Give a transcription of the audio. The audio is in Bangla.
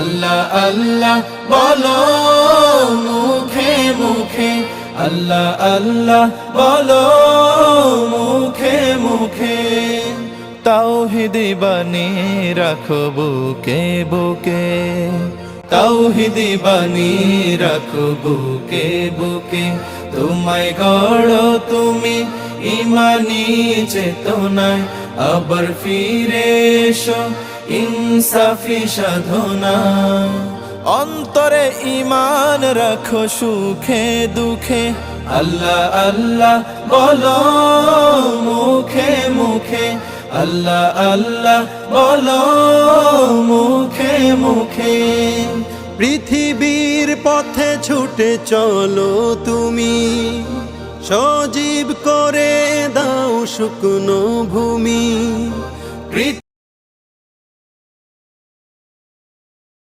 আল্লাহ আল্লাহ বলো মুখে মুখে, আল্লাহ আল্লাহ বলো মুখে মুখে। তাওহীদি বাণী রাখো বুকে বুকে, তাওহীদি বাণী রাখো বুকে বুকে। তোমায় গড়ো তুমি ইমানি চেতনায়, আবার ফিরে এসো ইনসাফি সাধনা। অন্তরে ঈমান রাখো সুখে দুঃখে, আল্লাহ আল্লাহ বলো মুখে মুখে, আল্লাহ আল্লাহ বলো মুখে মুখে। পৃথিবীর পথে ছুটে চলো তুমি, সজীব করে দাও শুকনো ভূমি।